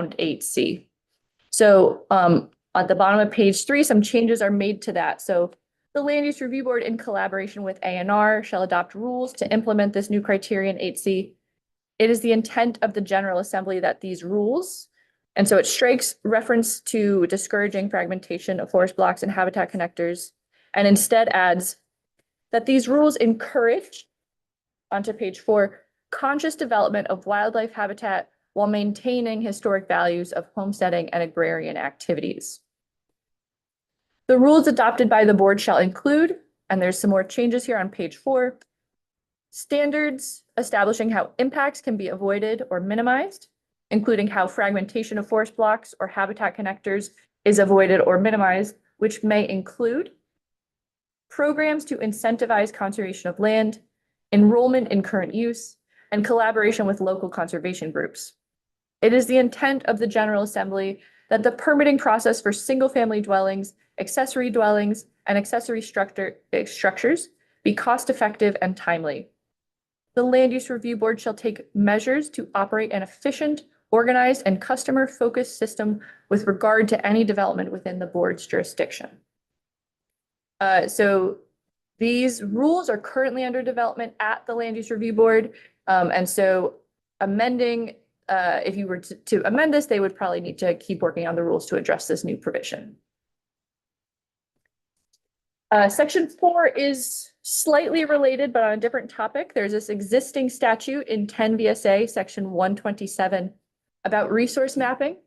8C. So at the bottom of page 3, some changes are made to that. So the Land Use Review Board, in collaboration with ANR, shall adopt rules to implement this new criterion 8C. It is the intent of the General Assembly that these rules, and so it strikes reference to discouraging fragmentation of forest blocks and habitat connectors, and instead adds that these rules encourage, onto page 4, conscious development of wildlife habitat while maintaining historic values of homesteading and agrarian activities. The rules adopted by the board shall include, and there's some more changes here on page 4, standards establishing how impacts can be avoided or minimized, including how fragmentation of forest blocks or habitat connectors is avoided or minimized, which may include programs to incentivize conservation of land, enrollment in current use, and collaboration with local conservation groups. It is the intent of the General Assembly that the permitting process for single-family dwellings, accessory dwellings, and accessory structures be cost-effective and timely. The Land Use Review Board shall take measures to operate an efficient, organized, and customer-focused system with regard to any development within the board's jurisdiction. So these rules are currently under development at the Land Use Review Board. And so amending, if you were to amend this, they would probably need to keep working on the rules to address this new provision. Section 4 is slightly related, but on a different topic. There's this existing statute in 10 VSA, section 127, about resource mapping.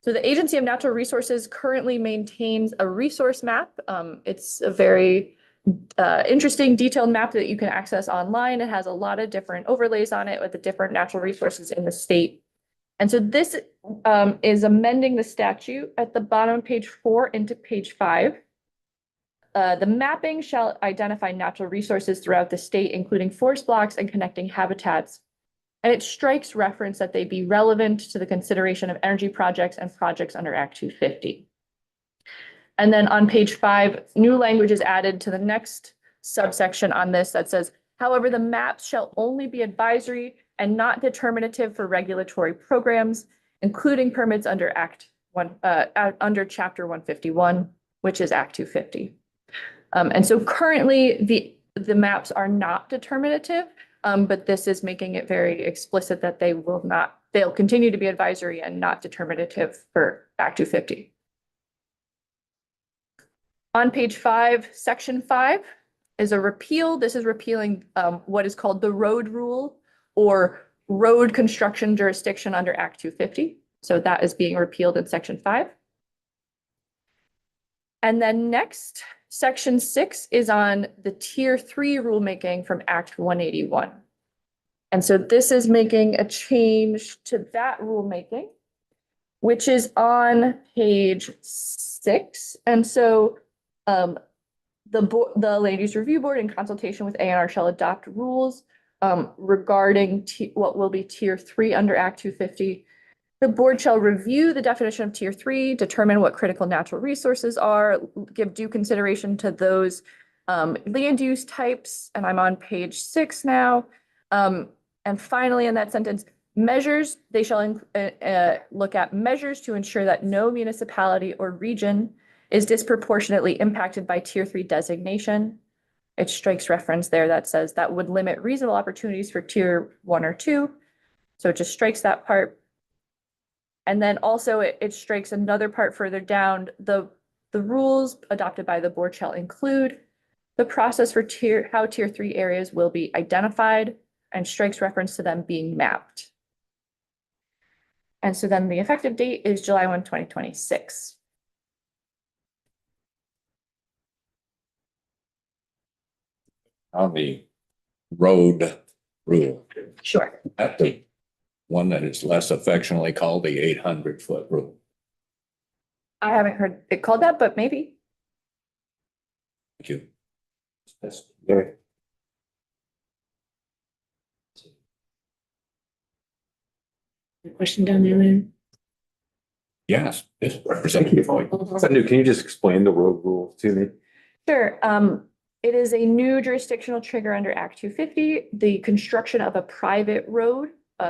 So the Agency of Natural Resources currently maintains a resource map. It's a very interesting detailed map that you can access online. It has a lot of different overlays on it with the different natural resources in the state. And so this is amending the statute at the bottom of page 4 into page 5. The mapping shall identify natural resources throughout the state, including forest blocks and connecting habitats. And it strikes reference that they be relevant to the consideration of energy projects and projects under Act 250. And then on page 5, new language is added to the next subsection on this that says, however, the maps shall only be advisory and not determinative for regulatory programs, including permits under under Chapter 151, which is Act 250. And so currently the maps are not determinative, but this is making it very explicit that they'll continue to be advisory and not determinative for Act 250. On page 5, section 5 is a repeal. This is repealing what is called the road rule or road construction jurisdiction under Act 250. So that is being repealed in section 5. And then next, section 6 is on the tier 3 rulemaking from Act 181. And so this is making a change to that rulemaking, which is on page 6. And so the Land Use Review Board, in consultation with ANR, shall adopt rules regarding what will be tier 3 under Act 250. The board shall review the definition of tier 3, determine what critical natural resources are, give due consideration to those land use types. And I'm on page 6 now. And finally, in that sentence, measures, they shall look at measures to ensure that no municipality or region is disproportionately impacted by tier 3 designation. It strikes reference there that says that would limit reasonable opportunities for tier 1 or 2. So it just strikes that part. And then also it strikes another part further down. The rules adopted by the board shall include the process for how tier 3 areas will be identified, and strikes reference to them being mapped. And so then the effective date is July 1, 2026. On the road rule. Sure. At the one that is less affectionately called the 800-foot rule. I haven't heard it called that, but maybe. Thank you. That's very. Question down there, Lynn? Yes, this Thank representative. you. Sandu, can you just explain the road rule to me? Sure. It is a new jurisdictional trigger under Act 250. The construction of a private road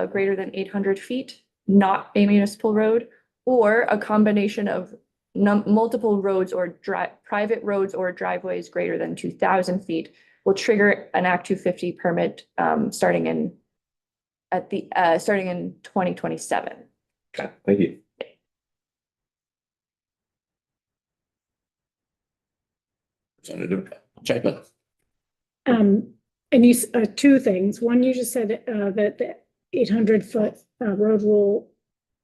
greater than 800 feet not a municipal road, or a combination of multiple roads or private roads or driveways greater than 2,000 feet will trigger an Act 250 permit, starting in 2027. Okay, thank you. Representative Chapman. And you, two things. One, you just said, that the 800-foot, road rule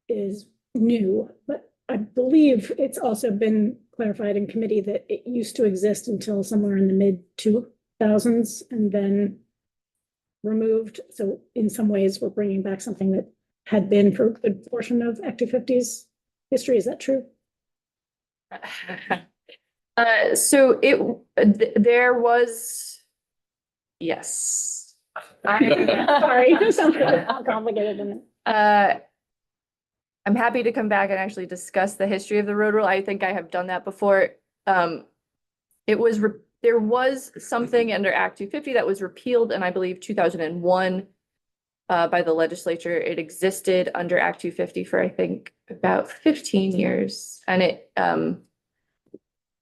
is new, but I believe it's also been clarified in committee that it used to exist until somewhere in the mid-2000s and then removed. So in some ways, we're bringing back something that had been for a good portion of Act 250's history. Is that true? So there was, yes. Sorry, it sounds more complicated than it. I'm happy to come back and actually discuss the history of the road rule. I think I have done that before. There was something under Act 250 that was repealed in, I believe, 2001 by the legislature. It existed under Act 250 for, I think, about 15 years. And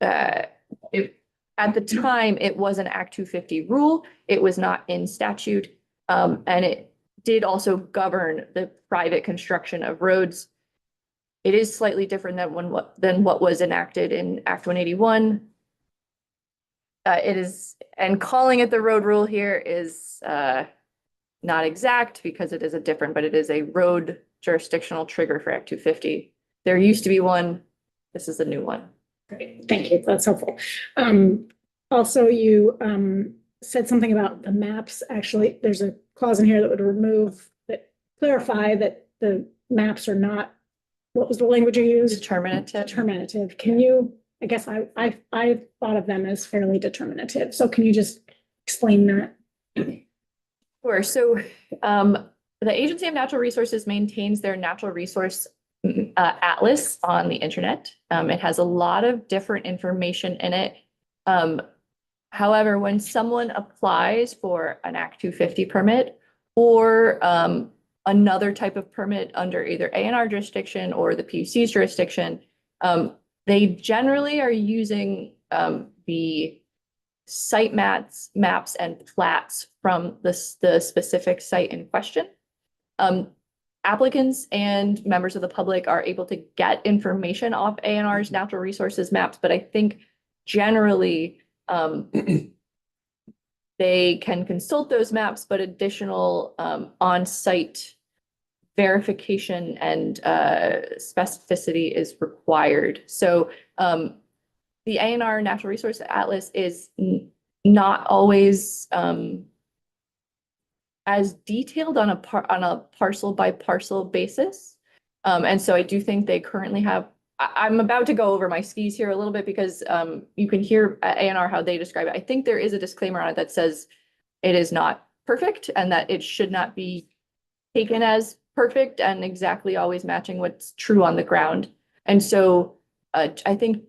at the time, it was an Act 250 rule. It was not in statute. And it did also govern the private construction of roads. It is slightly different than what was enacted in Act 181. And calling it the road rule here is not exact because it is but it is a road jurisdictional trigger for Act 250. There used to be one. This is the new one. Great, thank you. That's helpful. Also, you said something about the maps. Actually, there's a clause in here that would clarify that the maps are not, what was the language you used? Determinative. Determinative. Can you, I guess I thought of them as fairly determinative. So can you just explain that? Sure. So the Agency of Natural Resources maintains their natural resource atlas on the internet. It has a lot of different information in it. However, when someone applies for an Act 250 permit or another type of permit under either A&R jurisdiction or the PUC's jurisdiction, they generally are using the site maps and plats from the specific site in question. Applicants and members of the public are able to get information off A&R's natural resources maps, but I think generally they can consult those maps, but additional on-site verification and specificity is required. So the A&R Natural Resource Atlas is not always as detailed on a parcel by parcel basis. And so I do think they currently have, I'm about to go over my skis here a little bit because you can hear at A&R how they describe it. I think there is a disclaimer on it that says it is not perfect and that it should not be taken as perfect and exactly always matching what's true on the ground. And so I think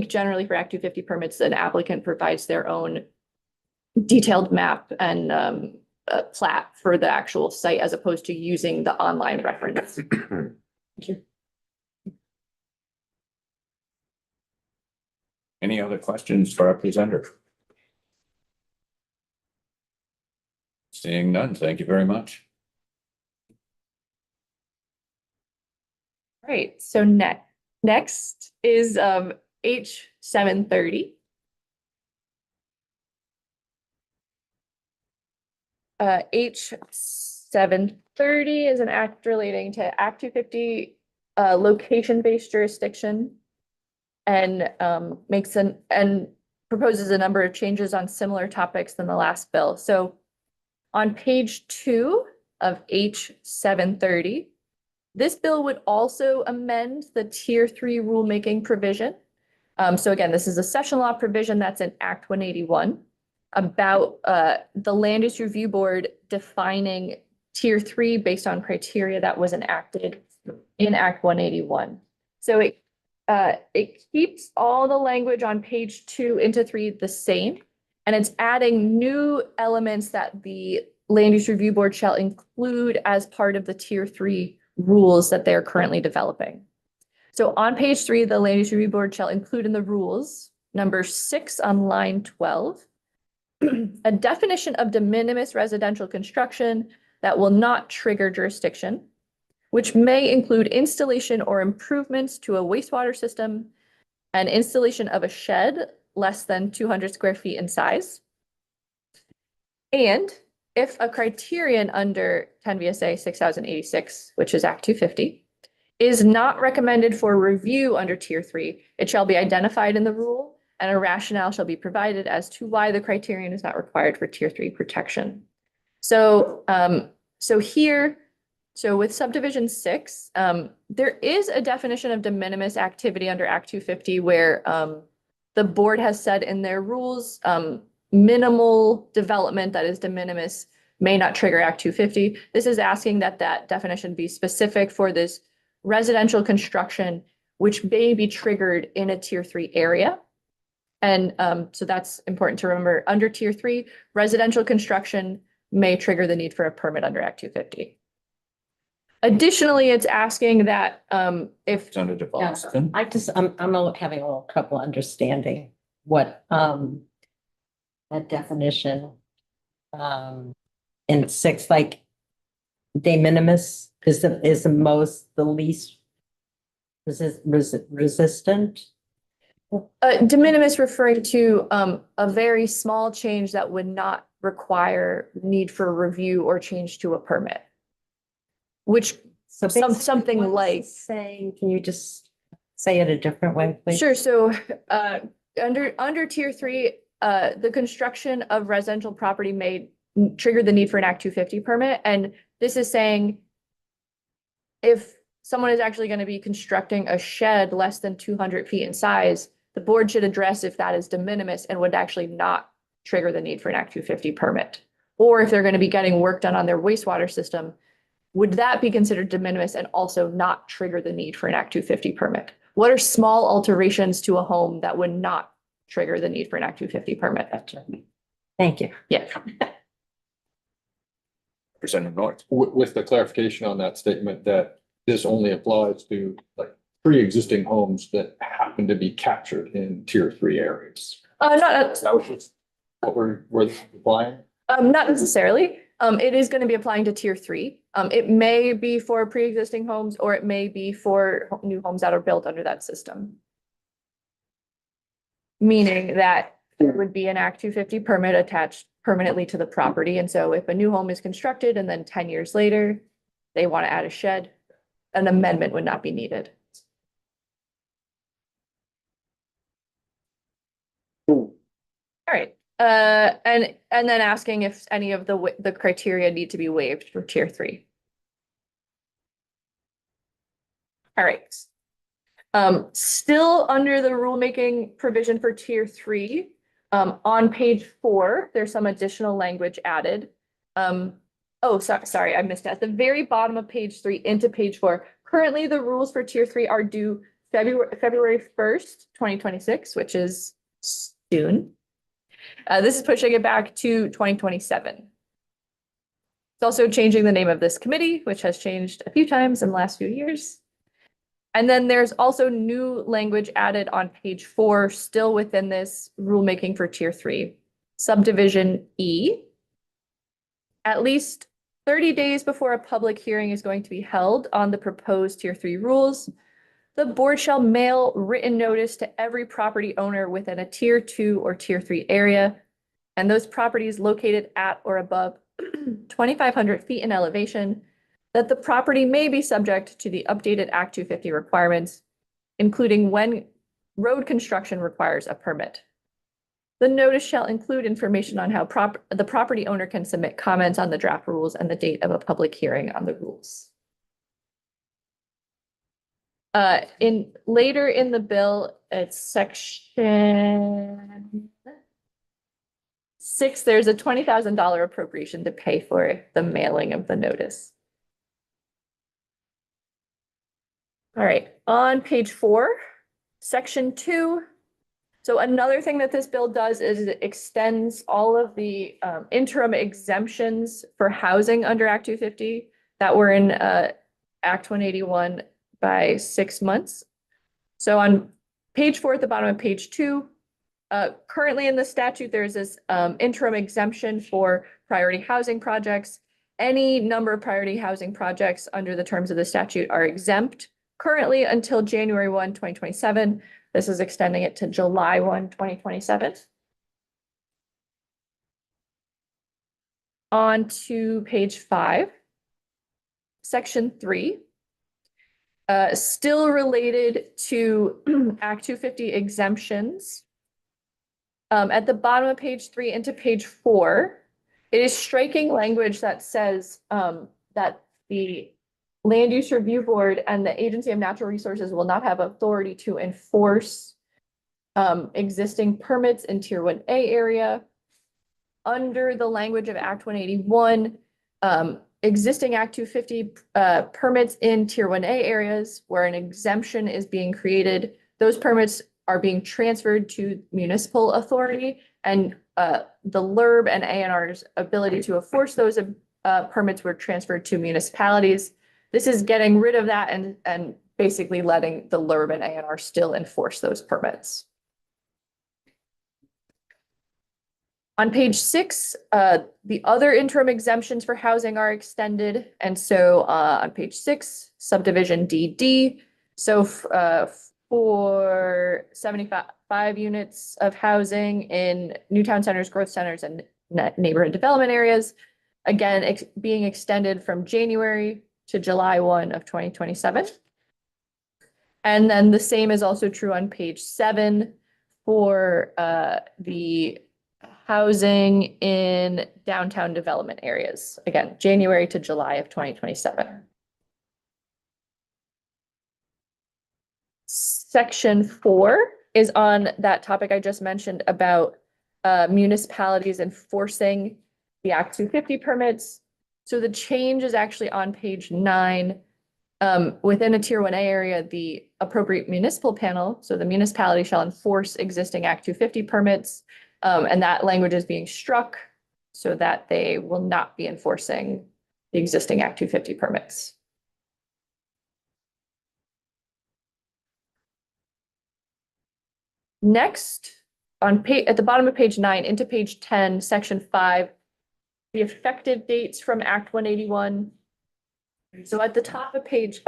generally for Act 250 permits, an applicant provides their own detailed map and plat for the actual site as opposed to using the online reference. Thank you. Any other questions for our presenter? Seeing none, thank you very much. Right, so next is H 730. H 730 is an act relating to Act 250 location-based jurisdiction and proposes a number of changes on similar topics than the last bill. So on page 2 of H 730, this bill would also amend the Tier 3 rulemaking provision. So again, this is a session law provision that's in Act 181 about the Land Use Review Board defining Tier 3 based on criteria that was enacted in Act 181. So it keeps all the language on page 2 into 3 the same, and it's adding new elements that the Land Use Review Board shall include as part of the Tier 3 rules that they're currently developing. So on page 3, the Land Use Review Board shall include in the rules, number 6 on line 12, a definition of de minimis residential construction that will not trigger jurisdiction, which may include installation or improvements to a wastewater system and installation of a shed less than 200 square feet in size. And if a criterion under 10 VSA 6086, which is Act 250, is not recommended for review under Tier 3, it shall be identified in the rule and a rationale shall be provided as to why the criterion is not required for Tier 3 protection. So, so with subdivision 6, there is a definition of de minimis activity under Act 250 where the board has said in their rules, minimal development that is de minimis may not trigger Act 250. This is asking that that definition be specific for this residential construction, which may be triggered in a Tier 3 area. And so that's important to remember. Under Tier 3, residential construction may trigger the need for a permit under Act 250. Additionally, it's asking that if Representative Yeah. Austin. I'm having a little trouble understanding what, that definition, in 6, like de minimis is the least resistant. de minimis referring to a very small change that would not require need for review or change to a permit. Which So something basically, what like- is it saying, can you just say it a different way, please? Sure, so under Tier 3, the construction of residential property may trigger the need for an Act 250 permit. And this is saying if someone is actually going to be constructing a shed less than 200 feet in size, the board should address if that is de minimis and would actually not trigger the need for an Act 250 permit. Or if they're going to be getting work done on their wastewater system, would that be considered de minimis and also not trigger the need for an Act 250 permit? What are small alterations to a home that would not trigger the need for an Act 250 permit? Gotcha. Thank you. Yeah. Representative North. With the clarification on that statement that this only applies to like pre-existing homes that happen to be captured in Tier 3 areas. Not That was just what we're applying. not necessarily. It is going to be applying to Tier 3. It may be for pre-existing homes or it may be for new homes that are built under that system. Meaning that there would be an Act 250 permit attached permanently to the property. And so if a new home is constructed and then 10 years later, they want to add a shed, an amendment would not be needed. All right. And then asking if any of the criteria need to be waived for Tier 3. All right. Still under the rulemaking provision for Tier 3, on page 4, there's some additional language added. Sorry, I missed it. At the very bottom of page 3 into page 4, currently the rules for Tier 3 are due February 1st, 2026, which is soon. This is pushing it back to 2027. It's also changing the name of this committee, which has changed a few times in the last few years. And then there's also new language added on page 4, still within this rulemaking for Tier 3. Subdivision E. At least 30 days before a public hearing is going to be held on the proposed Tier 3 rules, the board shall mail written notice to every property owner within a Tier 2 or Tier 3 area, and those properties located at or above 2,500 feet in elevation, that the property may be subject to the updated Act 250 requirements, including when road construction requires a permit. The notice shall include information on how the property owner can submit comments on the draft rules and the date of a public hearing on the rules. Later in the bill, it's section 6, there's a $20,000 appropriation to pay for the mailing of the notice. All right, on page 4, section 2. So another thing that this bill does is it extends all of the interim exemptions for housing under Act 250 that were in Act 181 by 6 months. So on page 4 at the bottom of page 2, currently in the statute, there's this interim exemption for priority housing projects. Any number of priority housing projects under the terms of the statute are exempt currently until January 1, 2027. This is extending it to July 1, 2027. On to page 5, section 3. Still related to Act 250 exemptions. At the bottom of page 3 into page 4, it is striking language that says that the Land Use Review Board and the Agency of Natural Resources will not have authority to enforce existing permits in Tier 1A area. Under the language of Act 181, existing Act 250 permits in Tier 1A areas where an exemption is being created, those permits are being transferred to municipal authority, and the LURB and ANR's ability to enforce those permits were transferred to municipalities. This is getting rid of that and basically letting the LURB and ANR still enforce those permits. On page 6, the other interim exemptions for housing are extended. And so on page 6, subdivision DD. So for 75 units of housing in new town centers, growth centers, and neighborhood development areas, again, being extended from January to July 1 of 2027. And then the same is also true on page 7 for the housing in downtown development areas. Again, January to July of 2027. Section 4 is on that topic I just mentioned about municipalities enforcing the Act 250 permits. So the change is actually on page 9. Within a Tier 1A area, the appropriate municipal panel, so the municipality shall enforce existing Act 250 permits. And that language is being struck so that they will not be enforcing the existing Act 250 permits. Next, at the bottom of page 9 into page 10, section 5, the effective dates from Act 181. So at the top of page,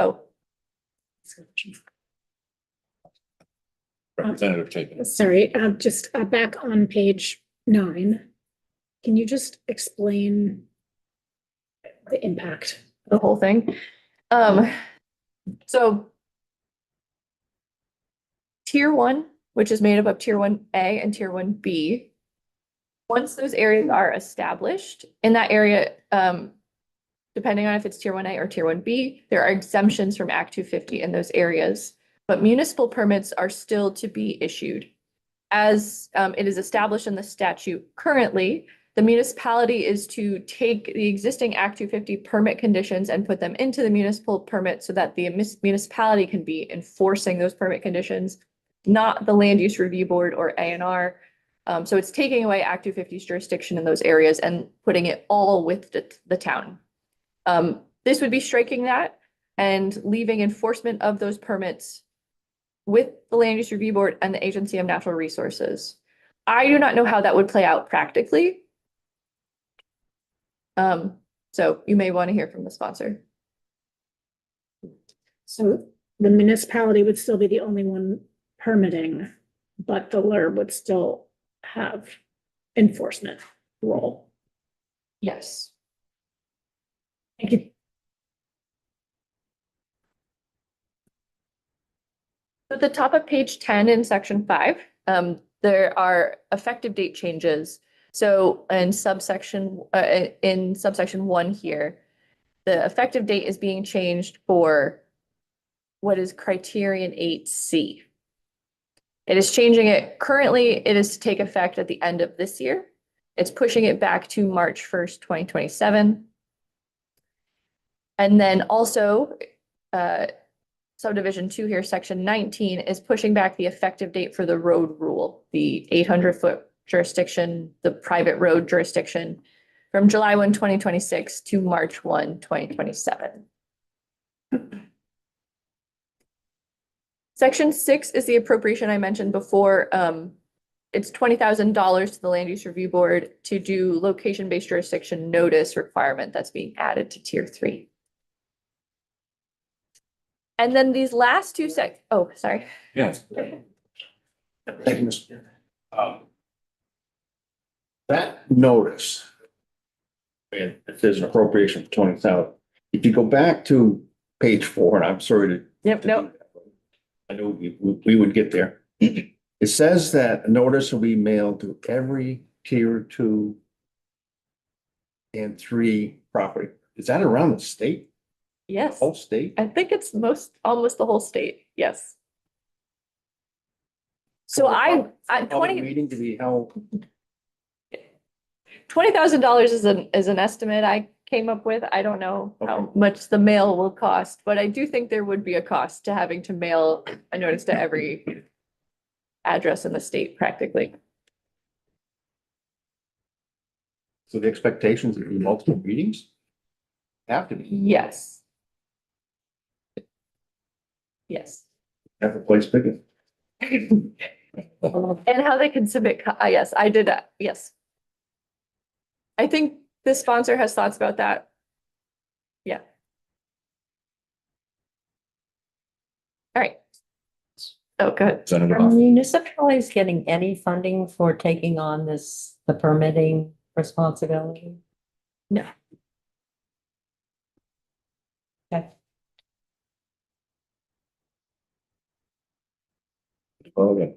Representative Chapin. Sorry, just back on page 9. Can you just explain the impact? the whole thing. So Tier 1, which is made up of Tier 1A and Tier 1B, once those areas are established in that area, depending on if it's Tier 1A or Tier 1B, there are exemptions from Act 250 in those areas, but municipal permits are still to be issued. As it is established in the statute currently, the municipality is to take the existing Act 250 permit conditions and put them into the municipal permit so that the municipality can be enforcing those permit conditions, not the Land Use Review Board or ANR. So it's taking away Act 250's jurisdiction in those areas and putting it all with the town. This would be striking that and leaving enforcement of those permits with the Land Use Review Board and the Agency of Natural Resources. I do not know how that would play out practically. So you may want to hear from the sponsor. So the municipality would still be the only one permitting, but the LURB would still have enforcement role. Yes. Thank you. At the top of page 10 in section 5, there are effective date changes. So in subsection 1 here, the effective date is being changed for what is criterion 8C. It is changing it. Currently, it is to take effect at the end of this year. It's pushing it back to March 1st, 2027. And then also, subdivision 2 here, section 19, is pushing back the effective date for the road rule, the 800-foot jurisdiction, the private road jurisdiction, from July 1, 2026 to March 1, 2027. Section 6 is the appropriation I mentioned before. It's $20,000 to the Land Use Review Board to do location-based jurisdiction notice requirement that's being added to Tier 3. And then these last two oh, sorry. Yes. Thank you, Mr. Chairman. That notice, and if there's an appropriation for 20,000, if you go back to page 4, and I'm sorry to. Yep, no. I knew we would get there. It says that a notice will be mailed to every tier 2 and 3 property. Is that around the state, Yes, whole state? I think it's almost the whole state. Yes. So I Public meeting to be held. $20,000 is an estimate I came up with. I don't know how much the mail will cost, but I do think there would be a cost to having to mail a notice to every address in the state practically. So the expectations would be multiple meetings? Have to be. Yes. Yes. Have a place bigger. And how they can submit, yes, I did, yes. I think the sponsor has thoughts about that. Yeah. All right. Oh, good. Senator Are Buff. municipalities getting any funding for taking on the permitting responsibility? No. Okay. Okay.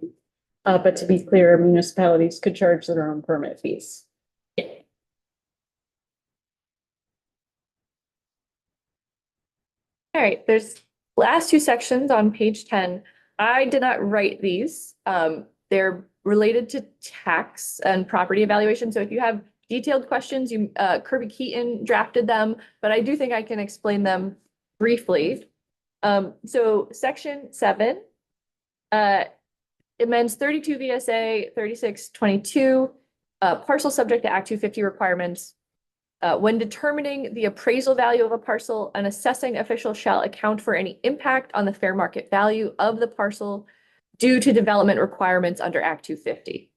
But to be clear, municipalities could charge their own permit fees. All right, there's last two sections on page 10. I did not write these. They're related to tax and property evaluation. So if you have detailed questions, Kirby Keaton drafted them, but I do think I can explain them briefly. So section 7 amends 32 VSA 3622, parcel subject to Act 250 requirements. When determining the appraisal value of a parcel, an assessing official shall account for any impact on the fair market value of the parcel due to development requirements under Act 250.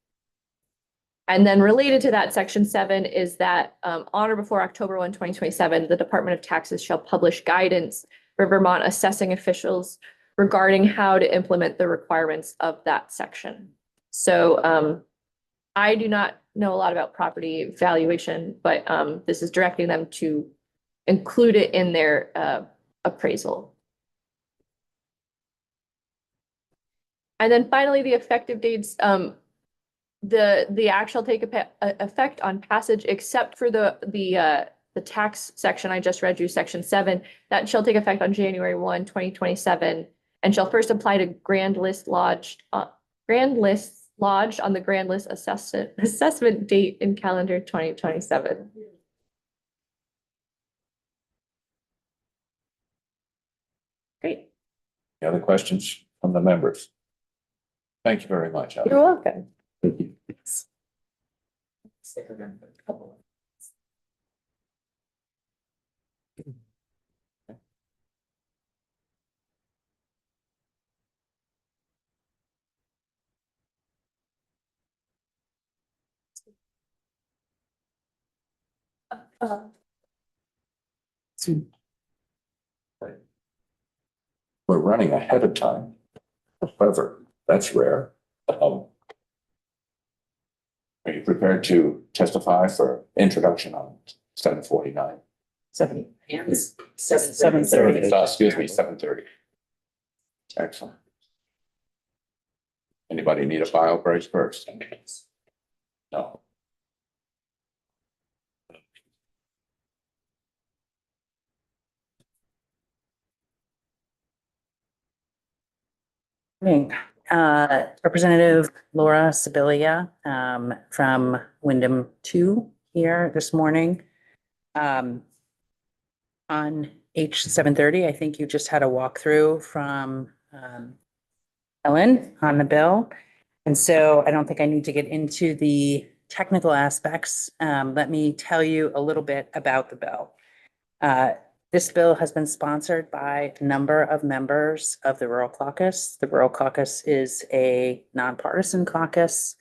And then related to that, section 7 is that on or before October 1, 2027, the Department of Taxes shall publish guidance for Vermont assessing officials regarding how to implement the requirements of that section. So I do not know a lot about property valuation, but this is directing them to include it in their appraisal. And then finally, the effective dates, the act shall take effect on passage except for the tax section I just read you, section 7, that shall take effect on January 1, 2027, and shall first apply to grand lists lodged on the grand list assessment date in calendar 2027. Great. Any other questions from the members? Thank you very much. You're welcome. Thank you. We're running ahead of time. However, that's rare. Are you prepared to testify for introduction on 749? 7:30. Excuse me, 7:30. Excellent. Anybody need a bio break first? No. Representative Laura Sibilia from Wyndham 2 here this morning. On H 730, I think you just had a walkthrough from Ellen on the bill. And so I don't think I need to get into the technical aspects. Let me tell you a little bit about the bill. This bill has been sponsored by a number of members of the Rural Caucus. The Rural Caucus is a nonpartisan caucus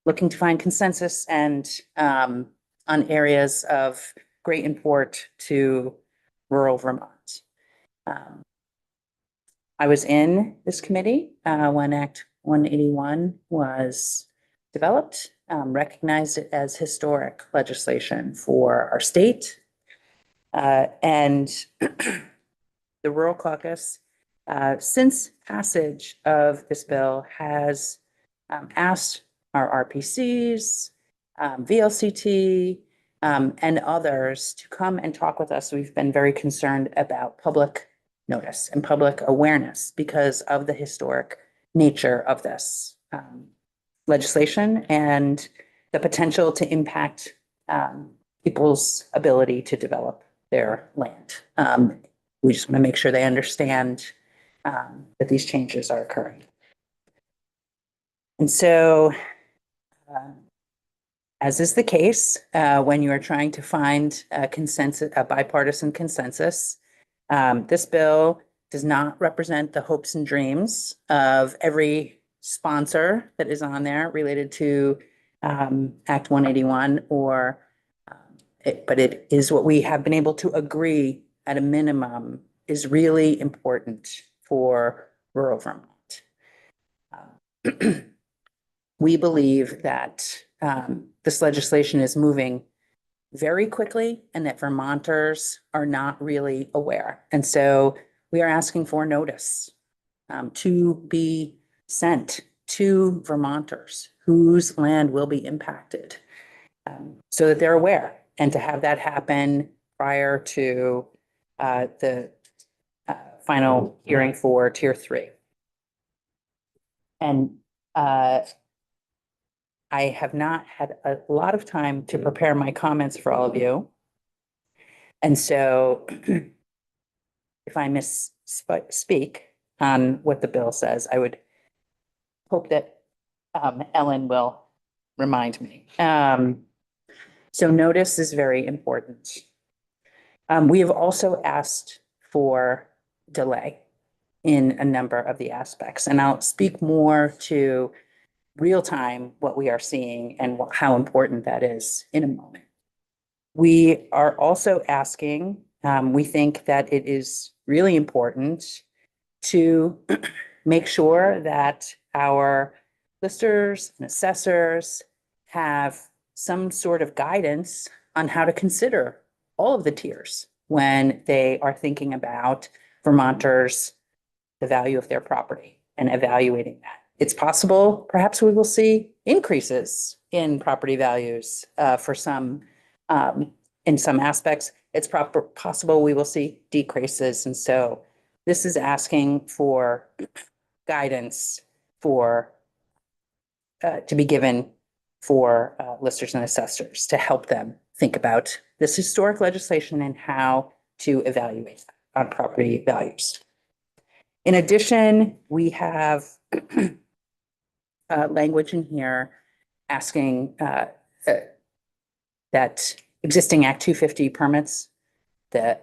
looking to find consensus and on areas of great import to rural Vermont. I was in this committee when Act 181 was developed, recognized it as historic legislation for our state. And the Rural Caucus, since passage of this bill, has asked our RPCs, VLCT, and others to come and talk with us. We've been very concerned about public notice and public awareness because of the historic nature of this legislation and the potential to impact people's ability to develop their land. We just want to make sure they understand that these changes are occurring. And so, as is the case, when you are trying to find a consensus, a bipartisan consensus, this bill does not represent the hopes and dreams of every sponsor that is on there related to Act 181 or but it is what we have been able to agree at a minimum is really important for rural Vermont. We believe that this legislation is moving very quickly and that Vermonters are not really aware. And so we are asking for notice to be sent to Vermonters whose land will be impacted so that they're aware, and to have that happen prior to the final hearing for Tier 3. And I have not had a lot of time to prepare my comments for all of you. And so if I misspeak on what the bill says, I would hope that Ellen will remind me. So notice is very important. We have also asked for delay in a number of the aspects, and I'll speak more to real time what we are seeing and how important that is in a moment. We are also asking, we think that it is really important to make sure that our listers and assessors have some sort of guidance on how to consider all of the tiers when they are thinking about Vermonters, the value of their property, and evaluating that. It's possible, perhaps we will see increases in property values for some, in some aspects. It's possible we will see decreases. And so this is asking for guidance for, to be given for listers and assessors to help them think about this historic legislation and how to evaluate that on property values. In addition, we have language in here asking that existing Act 250 permits, the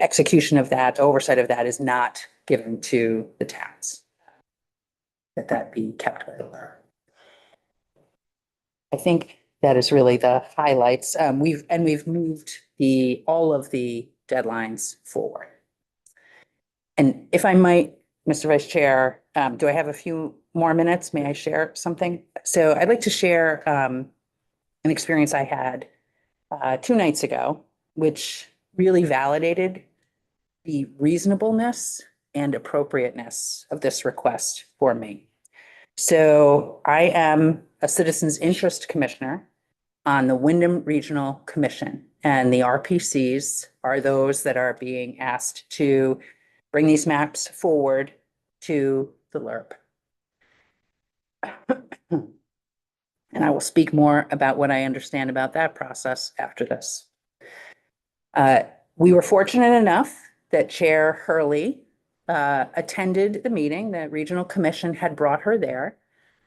execution of that, oversight of that is not given to the towns, that be kept over. I think that is really the highlights. We've moved all of the deadlines forward. And if I might, Mr. Vice Chair, do I have a few more minutes? May I share something? So I'd like to share an experience I had 2 nights ago, which really validated the reasonableness and appropriateness of this request for me. So I am a Citizens Interest Commissioner on the Windham Regional Commission, and the RPCs are those that are being asked to bring these maps forward to the LURP. And I will speak more about what I understand about that process after this. We were fortunate enough that Chair Hurley attended the meeting. The Regional Commission had brought her there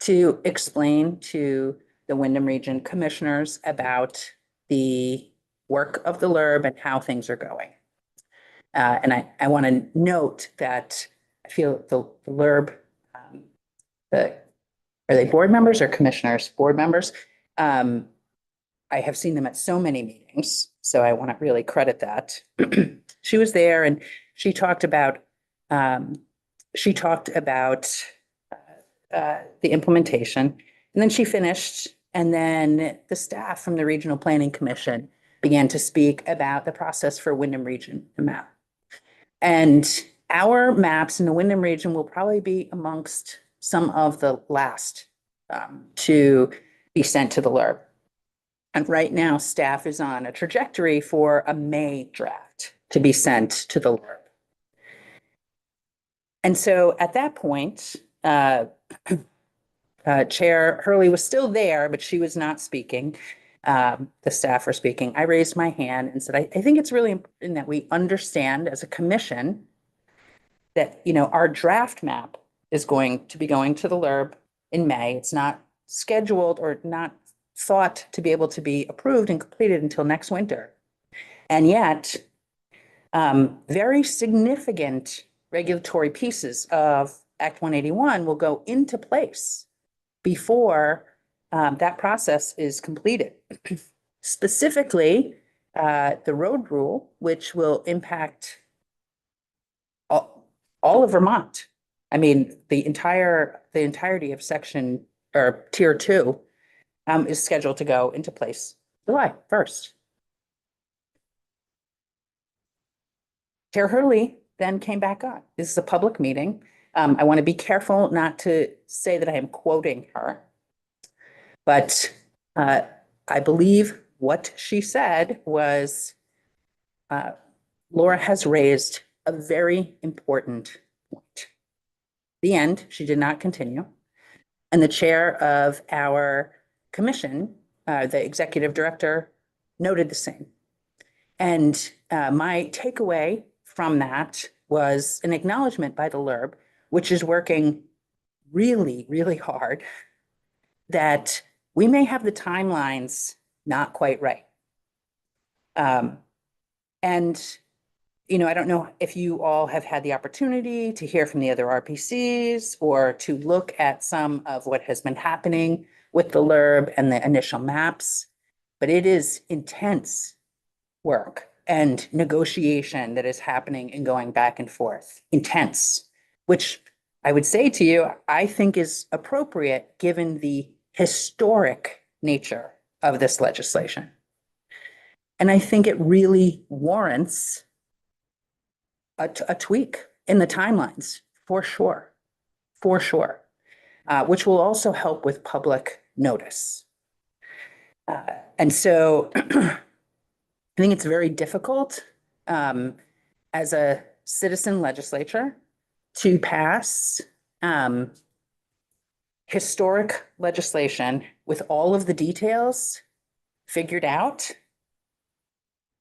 to explain to the Windham Region commissioners about the work of the LURB and how things are going. And I want to note that I feel the LURB, are they board members or commissioners? Board members. I have seen them at so many meetings, so I want to really credit that. She was there and she talked about the implementation, and then she finished, and then the staff from the Regional Planning Commission began to speak about the process for Wyndham Region map. And our maps in the Wyndham region will probably be amongst some of the last to be sent to the LURB. And right now, staff is on a trajectory for a May draft to be sent to the LURB. And so at that point, Chair Hurley was still there, but she was not speaking. The staff were speaking. I raised my hand and said, I think it's really important that we understand as a commission that, you know, our draft map is going to be going to the LURB in May. It's not scheduled or not thought to be able to be approved and completed until next winter. And yet, very significant regulatory pieces of Act 181 will go into place before that process is completed. Specifically, the road rule, which will impact all of Vermont. I mean, the entirety of section or tier 2 is scheduled to go into place July 1st. Chair Hurley then came back on. This is a public meeting. I want to be careful not to say that I am quoting her, but I believe what she said was, Laura has raised a very important point. The end, she did not continue. And the chair of our commission, the executive director, noted the same. And my takeaway from that was an acknowledgement by the LURB, which is working really, really hard, that we may have the timelines not quite right. And, you know, I don't know if you all have had the opportunity to hear from the other RPCs or to look at some of what has been happening with the LURB and the initial maps, but it is intense work and negotiation that is happening and going back and forth, intense, which I would say to you, I think is appropriate given the historic nature of this legislation. And I think it really warrants a tweak in the timelines, for sure, which will also help with public notice. And so I think it's very difficult as a citizen legislature to pass historic legislation with all of the details figured out,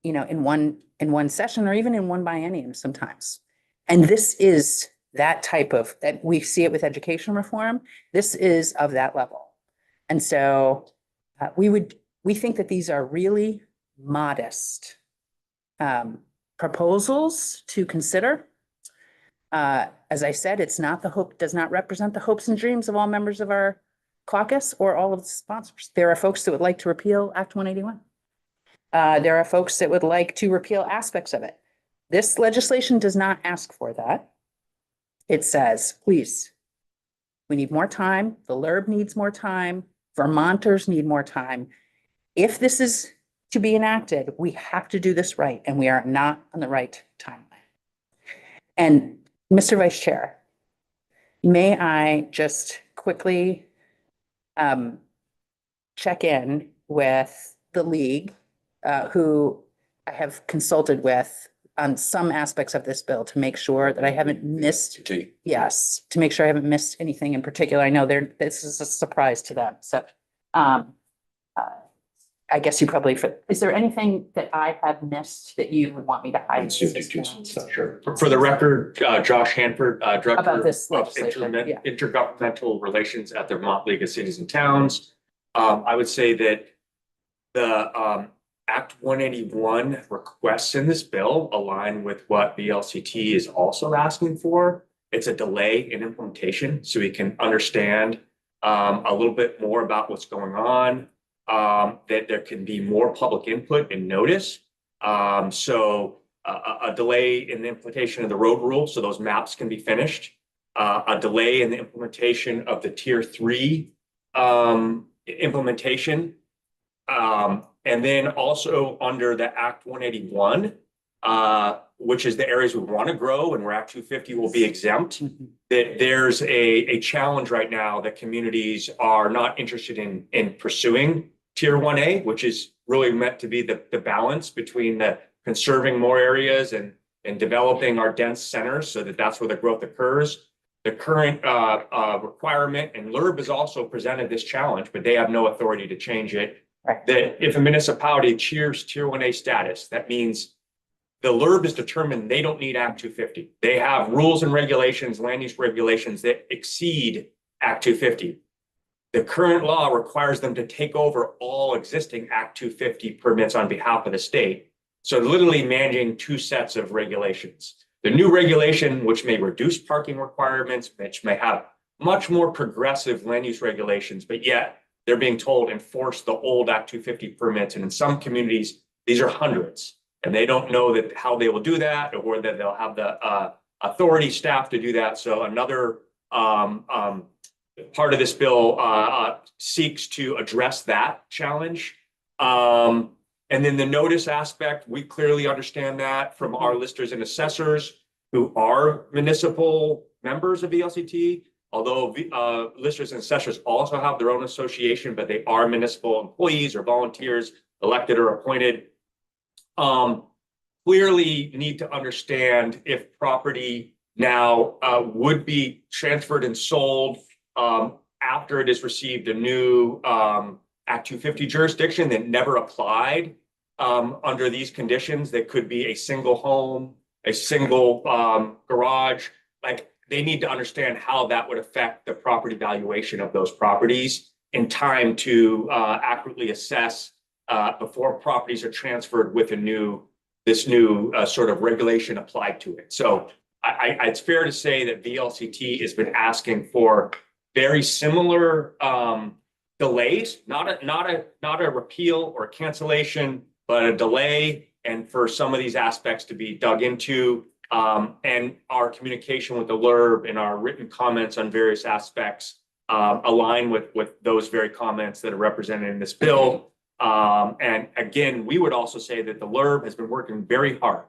you know, in one session or even in one biennium sometimes. And this is that type of, that we see it with education reform. This is of that level. And so we think that these are really modest proposals to consider. As I said, it's not the hope, does not represent the hopes and dreams of all members of our caucus or all of the sponsors. There are folks that would like to repeal Act 181. There are folks that would like to repeal aspects of it. This legislation does not ask for that. It says, please, we need more time. The LURB needs more time. Vermonters need more time. If this is to be enacted, we have to do this right, and we are not on the right timeline. And Mr. Vice Chair, may I just quickly check in with the league, who I have consulted with on some aspects of this bill to make sure that I haven't missed, yes, to make sure I haven't missed anything in particular. I know this is a surprise to them. So I guess you probably, is there anything that I have missed that you would want me to highlight? Sure. For the record, Josh Hanford, Director About this of legislation, yeah. Intergovernmental Relations at the Vermont League of Cities and Towns. I would say that Act 181 requests in this bill align with what VLCT is also asking for. It's a delay in implementation so we can understand a little bit more about what's going on, that there can be more public input and notice. So a delay in the implementation of the road rule so those maps can be finished. A delay in the implementation of the tier 3 implementation. And then also under the Act 181, which is the areas we want to grow and where Act 250 will be exempt, that there's a challenge right now that communities are not interested in pursuing tier 1A, which is really meant to be the balance between the conserving more areas and developing our dense centers so that that's where the growth occurs. The current requirement, and LURB has also presented this challenge, but they have no authority to change it. Right. That if a municipality cheers tier 1A status, that means the LURB is determined they don't need Act 250. They have rules and regulations, land use regulations that exceed Act 250. The current law requires them to take over all existing Act 250 permits on behalf of the state. So literally managing two sets of regulations. The new regulation, which may reduce parking requirements, which may have much more progressive land use regulations, but yet they're being told enforce the old Act 250 permits. And in some communities, these are hundreds, and they don't know that how they will do that or whether they'll have the authority staff to do that. So another part of this bill seeks to address that challenge. And then the notice aspect, we clearly understand that from our listers and assessors who are municipal members of VLCT. Although listers and assessors also have their own association, but they are municipal employees or volunteers, elected or appointed. Clearly need to understand if property now would be transferred and sold after it has received a new Act 250 jurisdiction that never applied under these conditions. That could be a single home, a single garage. Like, they need to understand how that would affect the property valuation of those properties in time to accurately assess before properties are transferred with this new sort of regulation applied to it. So it's fair to say that VLCT has been asking for very similar delays, not a repeal or cancellation, but a delay, and for some of these aspects to be dug into. And our communication with the LURB and our written comments on various aspects align with those very comments that are represented in this bill. And again, we would also say that the LURB has been working very hard.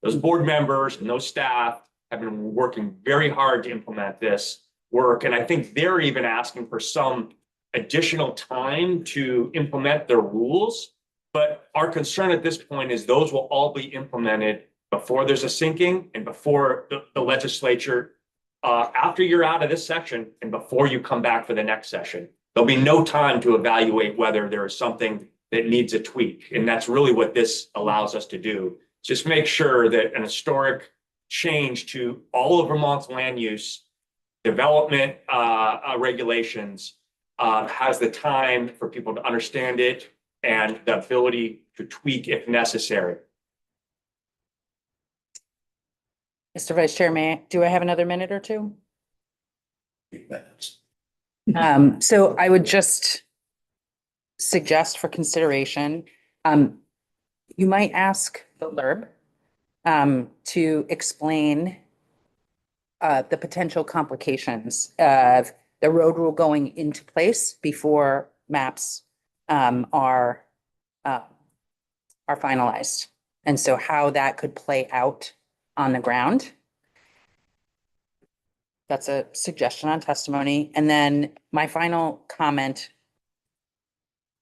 Those board members and those staff have been working very hard to implement this work. And I think they're even asking for some additional time to implement their rules. But our concern at this point is those will all be implemented before there's a sinking and before the legislature, after you're out of this section and before you come back for the next session. There'll be no time to evaluate whether there is something that needs a tweak. And that's really what this allows us to do. Just make sure that an historic change to all of Vermont's land use development regulations has the time for people to understand it and the ability to tweak if necessary. Mr. Vice Chair, do I have another minute or two? Minutes. So I would just suggest for consideration, you might ask the LURB to explain the potential complications of the road rule going into place before maps are finalized. And so how that could play out on the ground. That's a suggestion on testimony. And then my final comment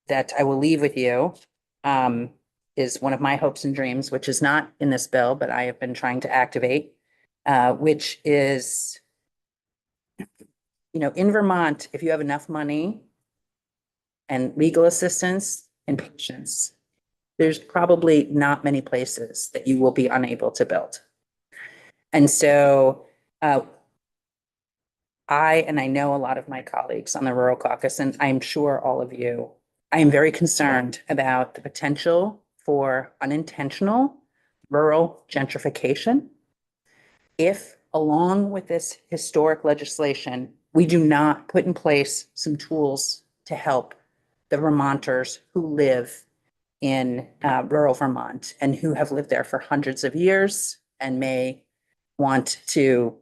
that I will leave with you is one of my hopes and dreams, which is not in this bill, but I have been trying to activate, which is, in Vermont, if you have enough money and legal assistance and patience, there's probably not many places that you will be unable to build. And so I know a lot of my colleagues on the Rural Caucus, and I'm sure all of you, I am very concerned about the potential for unintentional rural gentrification if, along with this historic legislation, we do not put in place some tools to help the Vermonters who live in rural Vermont and who have lived there for hundreds of years and may want to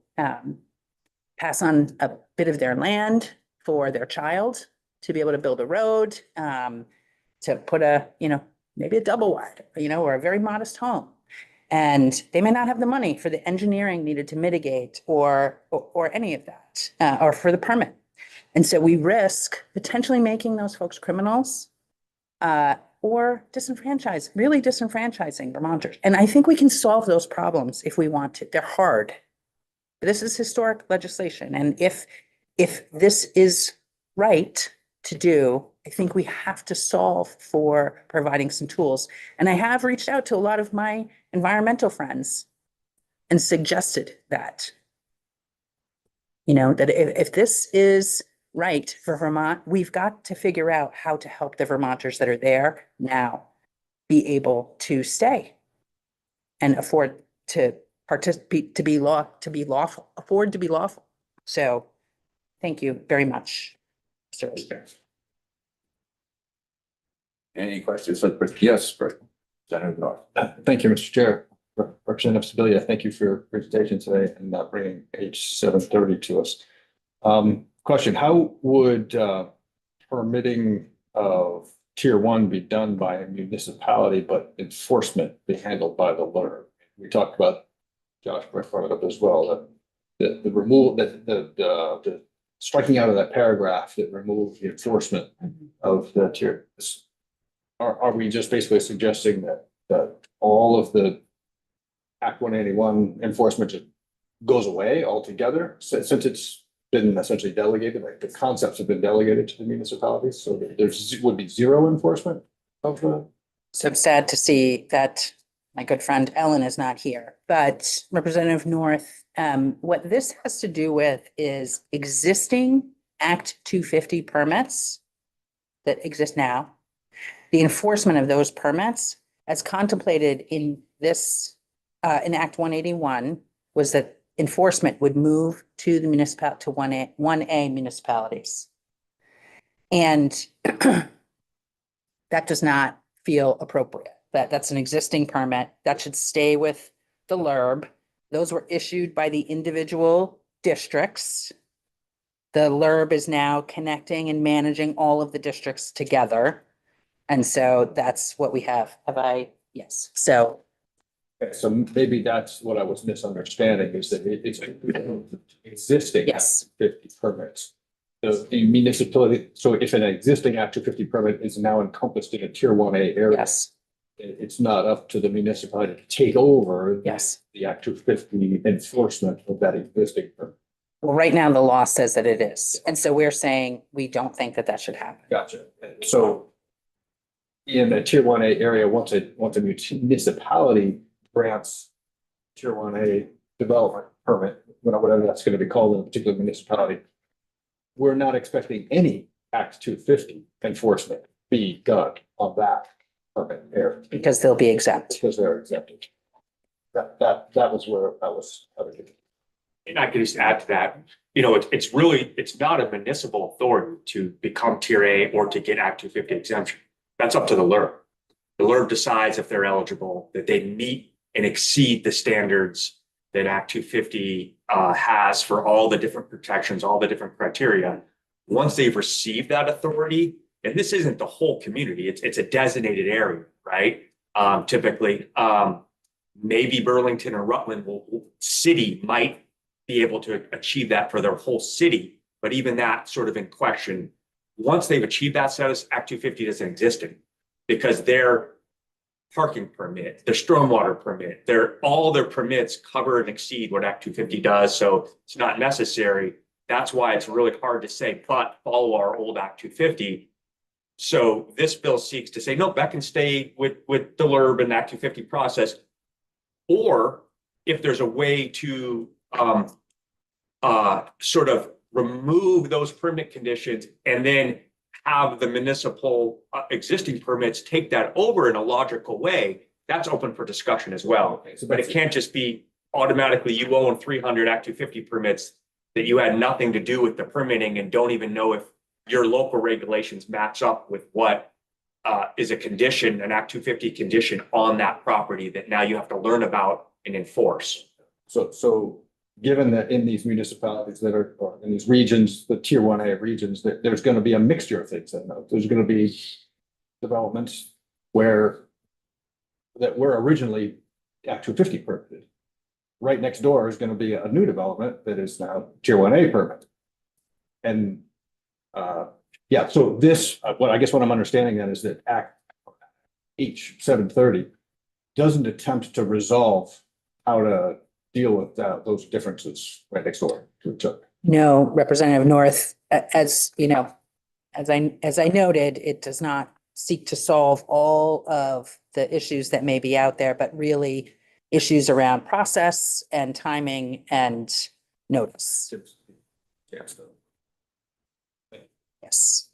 pass on a bit of their land for their child to be able to build a road, to put a, maybe a double wide, or a very modest home. And they may not have the money for the engineering needed to mitigate or any of that, or for the permit. And so we risk potentially making those folks criminals, or really disenfranchising Vermonters. And I think we can solve those problems if we want to. They're hard. This is historic legislation. And if this is right to do, I think we have to solve for providing some tools. And I have reached out to a lot of my environmental friends and suggested that, that if this is right for Vermont, we've got to figure out how to help the Vermonters that are there now be able to stay and afford to participate, to be lawful. So thank you very much, Mr. Speaker. Any questions? Yes, Senator North. Thank you, Mr. Chair. Representative Sibilia, thank you for your presentation today and bringing page 730 to us. Question, how would permitting of tier 1 be done by a municipality, but enforcement be handled by the LURB? We talked about, Josh brought it up as well, the removal, the striking out of that paragraph that removed the enforcement of the tier. Are we just basically suggesting that all of the Act 181 enforcement just goes away altogether since it's been essentially delegated, like the concepts have been delegated to the municipalities, so that would be zero enforcement of the. So I'm sad to see that my good friend Ellen is not here, but Representative North, what this has to do with is existing Act 250 permits that exist now. The enforcement of those permits as contemplated in this, in Act 181 was that enforcement would move to the municipality, to 1A municipalities. And that does not feel appropriate. That's an existing permit that should stay with the LURB. Those were issued by the individual districts. The LURB is now connecting and managing all of the districts together. And so that's what we have. Yes. So. Okay, so maybe that's what I was misunderstanding is that it's existing. Yes. 50 permits. So a municipality, so if an existing Act 250 permit is now encompassed in a tier 1A area. Yes. It's not up to the municipality to take over. Yes. The Act 250 enforcement of that existing permit. Well, right now the law says that it is. And so we're saying we don't think that that should happen. Gotcha. So in a tier 1A area, once a municipality grants tier 1A development permit, whatever that's going to be called in a particular municipality, we're not expecting any Act 250 enforcement be done on that permit area. Because they'll be exempt. Because they're exempted. That was where I was. And I could just add to that, it's not a municipal authority to become tier A or to get Act 250 exemption. That's up to the LURB. The LURB decides if they're eligible, that they meet and exceed the standards that Act 250 has for all the different protections, all the different criteria. Once they've received that authority, and this isn't the whole community, it's a designated area, right? Typically, maybe Burlington or Rutland city might be able to achieve that for their whole city, but even that sort of in question. Once they've achieved that status, Act 250 doesn't exist anymore because their parking permit, their stormwater permit, all their permits cover and exceed what Act 250 does. So it's not necessary. That's why it's really hard to say, but follow our old Act 250. So this bill seeks to say, no, that can stay with the LURB and Act 250 process. Or if there's a way to sort of remove those permit conditions and then have the municipal existing permits take that over in a logical way, that's open for discussion as well. But it can't just be automatically you own 300 Act 250 permits that you had nothing to do with the permitting and don't even know if your local regulations match up with what is a condition, an Act 250 condition on that property that now you have to learn about and enforce. So given that in these municipalities that are, or in these regions, the tier 1A regions, that there's going to be a mixture of things. There's going to be developments that were originally Act 250 permitted. Right next door is going to be a new development that is now tier 1A permit. And yeah, so this, what I guess what I'm understanding then is that Act H 730 doesn't attempt to resolve how to deal with those differences right next door to each other. No, Representative North, as you know, as I noted, it does not seek to solve all of the issues that may be out there, but really issues around process and timing and notice. Yeah, so. Yes.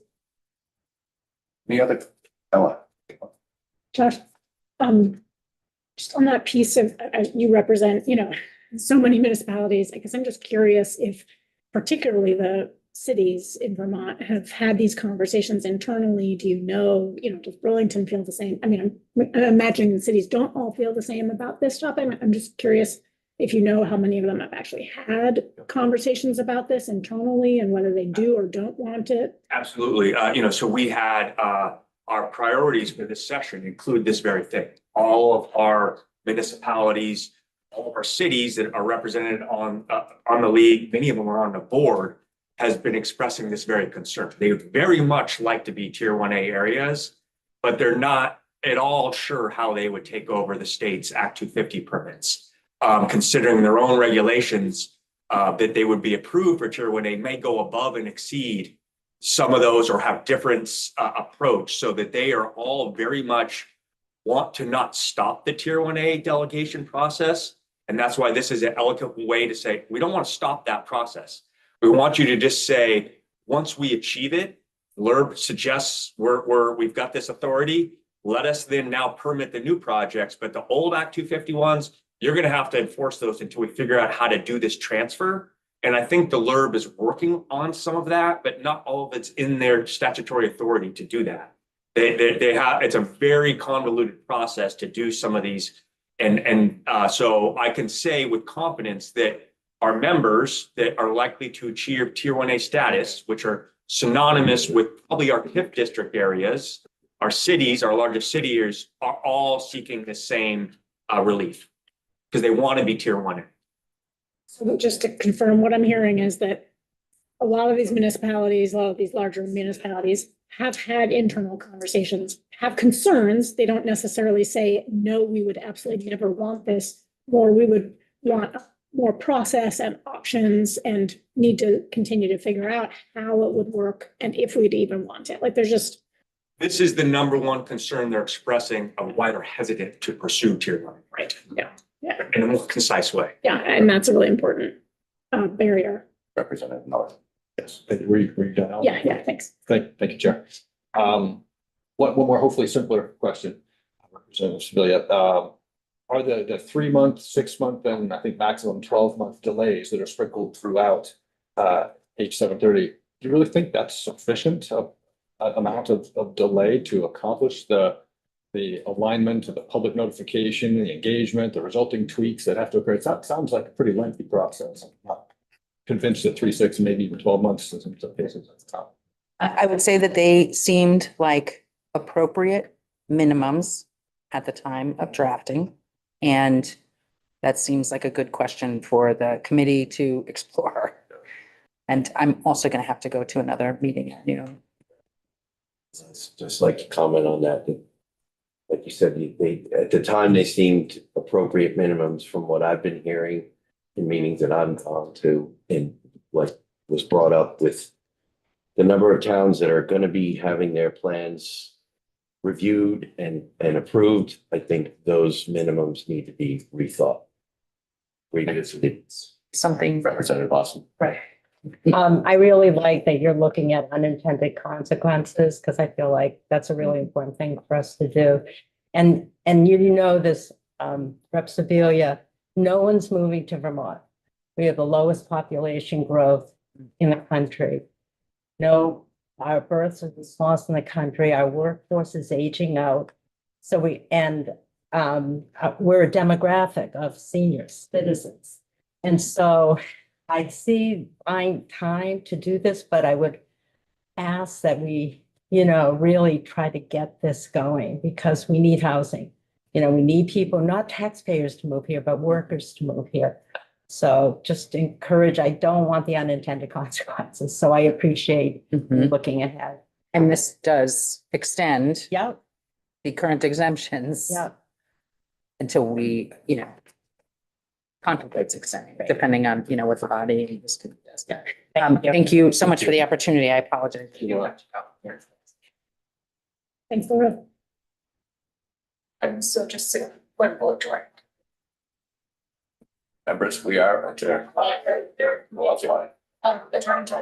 Any other, Ella? Josh, just on that piece of, you represent, so many municipalities. I guess I'm just curious if particularly the cities in Vermont have had these conversations internally. Do you know, does Burlington feel the same? I mean, I'm imagining the cities don't all feel the same about this topic. I'm just curious if you know how many of them have actually had conversations about this internally and whether they do or don't want it. Absolutely. So we had our priorities for this session include this very thing. All of our municipalities, all of our cities that are represented on the league, many of them are on the board, has been expressing this very concern. They would very much like to be tier 1A areas, but they're not at all sure how they would take over the state's Act 250 permits. Considering their own regulations that they would be approved for tier 1A may go above and exceed some of those or have different approach, so that they are all very much want to not stop the tier 1A delegation process. And that's why this is an eloquent way to say, we don't want to stop that process. We want you to just say, once we achieve it, LURB suggests we've got this authority. Let us then now permit the new projects, but the old Act 250 ones, you're going to have to enforce those until we figure out how to do this transfer. And I think the LURB is working on some of that, but not all of it's in their statutory authority to do that. They have, it's a very convoluted process to do some of these. And so I can say with confidence that our members that are likely to achieve tier 1A status, which are synonymous with probably our TIF district areas, our cities, our largest cities, are all seeking the same relief because they want to be tier 1A. So just to confirm, what I'm hearing is that a lot of these municipalities, a lot of these larger municipalities have had internal conversations, have concerns. They don't necessarily say, no, we would absolutely never want this, or we would want more process and options and need to continue to figure out how it would work and if we'd even want it. Like there's just. This is the number one concern they're expressing of why they're hesitant to pursue tier 1. Right. Yeah. Yeah. In a more concise way. Yeah. And that's a really important barrier. Representative North. Yes. Were you done? Al? Yeah. Yeah. Thanks. Thank you, Chair. One more hopefully simpler question, Representative Sibilia. Are the 3-month, 6-month, and I think maximum 12-month delays that are sprinkled throughout H 730, do you really think that's sufficient amount of delay to accomplish the alignment of the public notification, the engagement, the resulting tweaks that have to occur? It sounds like a pretty lengthy process. I'm not convinced that 3, 6, maybe even 12 months is in some cases at the top. I would say that they seemed like appropriate minimums at the time of drafting. And that seems like a good question for the committee to explore. And I'm also going to have to go to another meeting at noon. Just like to comment on that. Like you said, they at the time they seemed appropriate minimums from what I've been hearing in meetings that I'm on to, and what was brought up with the number of towns that are going to be having their plans reviewed and approved. I think those minimums need to be rethought. Revisited. Something, Representative Austin. right. I really like that you're looking at unintended consequences, because I feel like that's a really important thing for us to do. And you know this, Rep. Sibilia, no one's moving to Vermont. We have the lowest population growth in the country. No, our births are the smallest in the country. Our workforce is aging out. So we're a demographic of senior citizens. And so I see fine time to do this, but I would ask that we, really try to get this going, because we need housing. We need people, not taxpayers to move here, but workers to move here. So just encourage, I don't want the unintended consequences. So I appreciate Mhm. looking ahead. And this does extend Yep, the current exemptions. yep. Until we, contemplate extending, depending on, what the body is to does. Thank you so much for the opportunity. I apologize. Thanks, Laura. So just one bullet joint. Members, we are adjourned. Attorney to